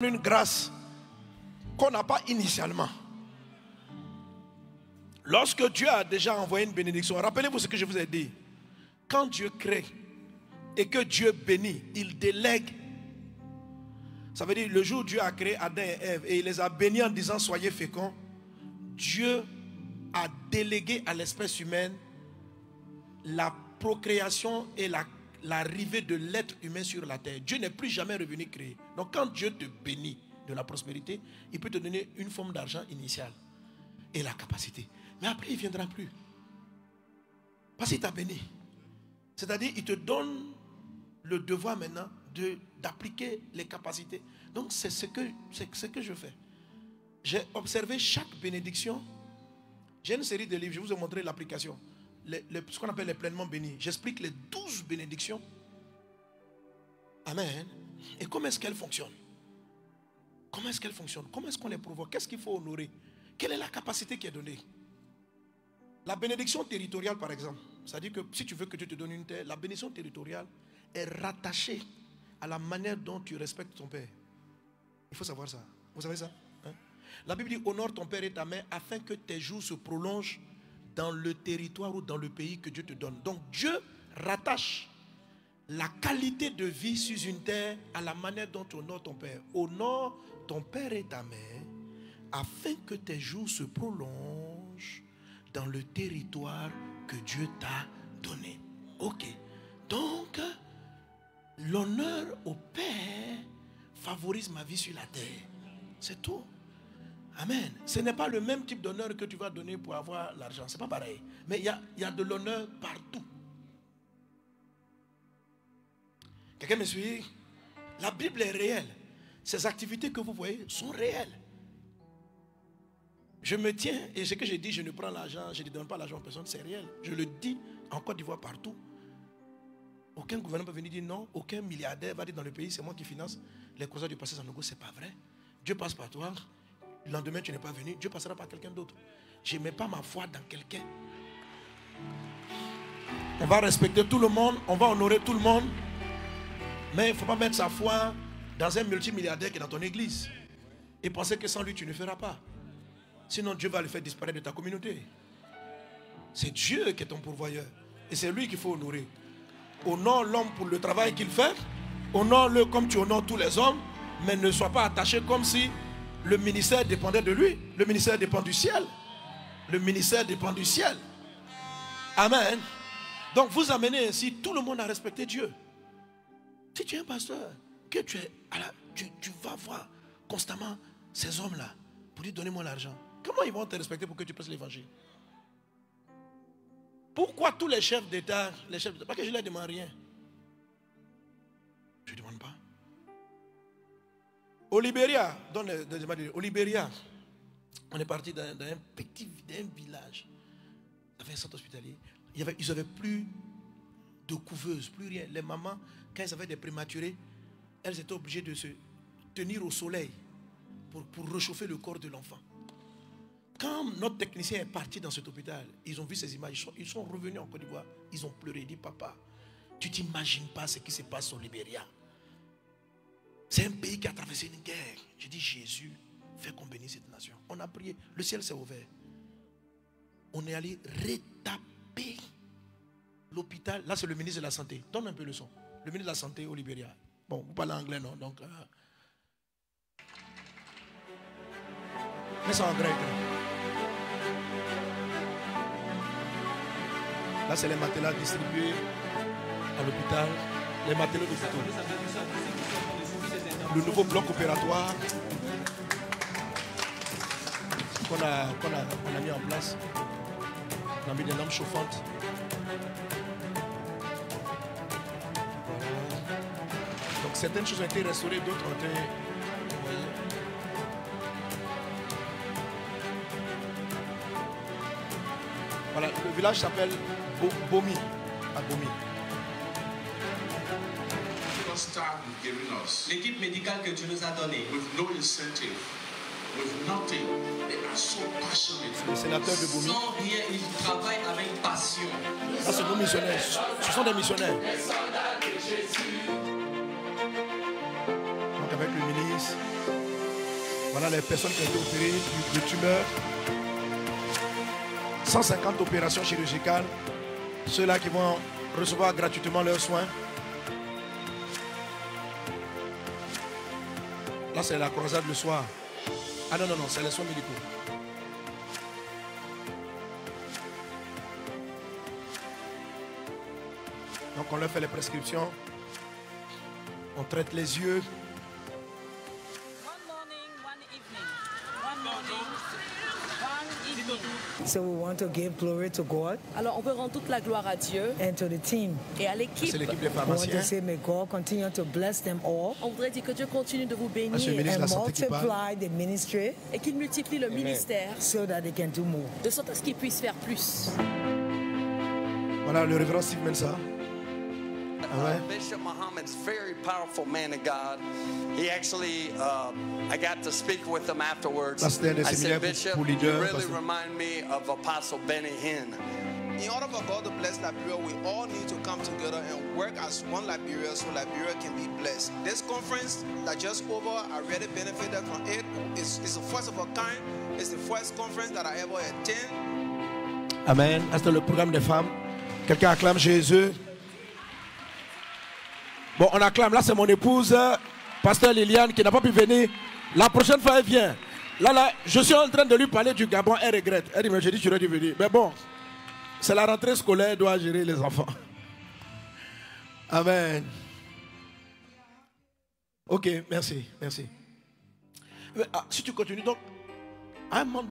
Une grâce qu'on n'a pas initialement. Lorsque Dieu a déjà envoyé une bénédiction, rappelez-vous ce que je vous ai dit. Quand Dieu crée et que Dieu bénit, il délègue. Ça veut dire le jour où Dieu a créé Adam et Ève et il les a bénis en disant soyez féconds, Dieu a délégué à l'espèce humaine la procréation et l'arrivée de l'être humain sur la terre. Dieu n'est plus jamais revenu créer. Donc quand Dieu te bénit de la prospérité, il peut te donner une forme d'argent initiale et la capacité. Mais après il ne viendra plus. Parce qu'il t'a béni. C'est-à-dire il te donne le devoir maintenant d'appliquer les capacités. Donc c'est ce que je fais. J'ai observé chaque bénédiction. J'ai une série de livres, je vous ai montré l'application. Ce qu'on appelle les pleinement bénis. J'explique les 12 bénédictions. Amen. Et comment est-ce qu'elles fonctionnent? Comment est-ce qu'elles fonctionnent? Comment est-ce qu'on les provoque? Qu'est-ce qu'il faut honorer? Quelle est la capacité qui est donnée? La bénédiction territoriale, par exemple. C'est-à-dire que si tu veux que Dieu te donne une terre, la bénédiction territoriale est rattachée à la manière dont tu respectes ton père. Il faut savoir ça. Vous savez ça? Hein? La Bible dit honore ton père et ta mère afin que tes jours se prolongent dans le territoire ou dans le pays que Dieu te donne. Donc Dieu rattache la qualité de vie sur une terre à la manière dont tu honores ton père. Honore ton père et ta mère afin que tes jours se prolongent dans le territoire que Dieu t'a donné. Ok. Donc, l'honneur au père favorise ma vie sur la terre. C'est tout. Amen. Ce n'est pas le même type d'honneur que tu vas donner pour avoir l'argent. Ce n'est pas pareil. Mais il y a de l'honneur partout. Quelqu'un me suit? La Bible est réelle. Ces activités que vous voyez sont réelles. Je me tiens et ce que je dis, je ne prends l'argent, je ne donne pas l'argent à personne, c'est réel. Je le dis en Côte d'Ivoire partout. Aucun gouvernement peut venir dire non, aucun milliardaire va dire dans le pays, c'est moi qui finance les causes du passé Sanogo, c'est pas vrai. Dieu passe par toi. Le lendemain, tu n'es pas venu, Dieu passera par quelqu'un d'autre. Je ne mets pas ma foi dans quelqu'un. On va respecter tout le monde, on va honorer tout le monde, mais il ne faut pas mettre sa foi dans un multimilliardaire qui est dans ton église et penser que sans lui, tu ne feras pas. Sinon, Dieu va le faire disparaître de ta communauté. C'est Dieu qui est ton pourvoyeur et c'est lui qu'il faut honorer. Honore l'homme pour le travail qu'il fait, honore-le comme tu honores tous les hommes, mais ne sois pas attaché comme si le ministère dépendait de lui. Le ministère dépend du ciel. Le ministère dépend du ciel. Amen. Donc vous amenez ainsi tout le monde à respecter Dieu. Si tu es un pasteur, que tu vas voir constamment ces hommes-là pour dire donnez-moi l'argent. Comment ils vont te respecter pour que tu passes l'évangile? Pourquoi tous les chefs d'État, parce que je ne leur demande rien. Je ne demande pas. Au Libéria, au Libéria, on est parti d'un village. Il y avait un centre hospitalier. Ils n'avaient plus de couveuse, plus rien. Les mamans, quand elles avaient des prématurés, elles étaient obligées de se tenir au soleil pour réchauffer le corps de l'enfant. Quand notre technicien est parti dans cet hôpital, ils ont vu ces images, ils sont revenus en Côte d'Ivoire, ils ont pleuré, ils ont dit papa, tu t'imagines pas ce qui se passe au Libéria. C'est un pays qui a traversé une guerre. J'ai dit Jésus, fais qu'on bénisse cette nation. On a prié, le ciel s'est ouvert. On est allé retaper l'hôpital. Là c'est le ministre de la Santé. Donne un peu le son. Le ministre de la Santé au Libéria. Bon, vous parlez anglais non? Donc, mais c'est en grec. Là c'est les matelas distribués à l'hôpital. Les matelas d'hôpital. Le nouveau bloc opératoire qu'on a mis en place. On a mis des lampes chauffantes. Donc certaines choses ont été restaurées, d'autres ont été... Voilà, le village s'appelle Bomi, à Bomi. L'équipe médicale que tu nous as donnée, le sénateur de Bomi. sans rien, ils travaillent avec passion. Ça, c'est nos missionnaires. Ce sont des missionnaires. Donc, avec le ministre. Voilà les personnes qui ont été opérées de tumeurs. 150 opérations chirurgicales. Ceux-là qui vont recevoir gratuitement leurs soins. Là, c'est la croisade le soir. Ah non, c'est les soins médicaux. Donc, on leur fait les prescriptions. On traite les yeux. So we want to give glory to God. Alors on veut rendre toute la gloire à Dieu and to the team. Et à l'équipe. C'est l'équipe des We want pharmaciens. to say may God continue to bless them all. On voudrait dire que Dieu continue de vous bénir Monsieur le ministre de And la Santé qui parle. multiply the ministry et qu'il multiplie le ministère so that they can do more. de sorte à ce qu'il puisse faire plus. Voilà le révérend Steve Mensa. Bishop Muhammad's very powerful man of God. He actually, I got to speak with him afterwards. I said, Bishop, you really remind me of Apostle Benny Hinn. In order for God to bless Liberia, we all need to come together and work as one Liberia so Liberia can be blessed. This conference that just over, I really benefited from it. It's the first of a kind. It's the first conference that I ever attend. Amen. C'est le programme des femmes. Quelqu'un acclame Jésus. Bon, on acclame. Là, c'est mon épouse, pasteur Liliane, qui n'a pas pu venir. La prochaine fois, elle vient. Là, je suis en train de lui parler du Gabon. Elle regrette. Elle dit, mais j'ai dit, tu aurais dû venir. Mais bon, c'est la rentrée scolaire, elle doit gérer les enfants. Amen. Ok, merci. Si tu continues, donc, à un moment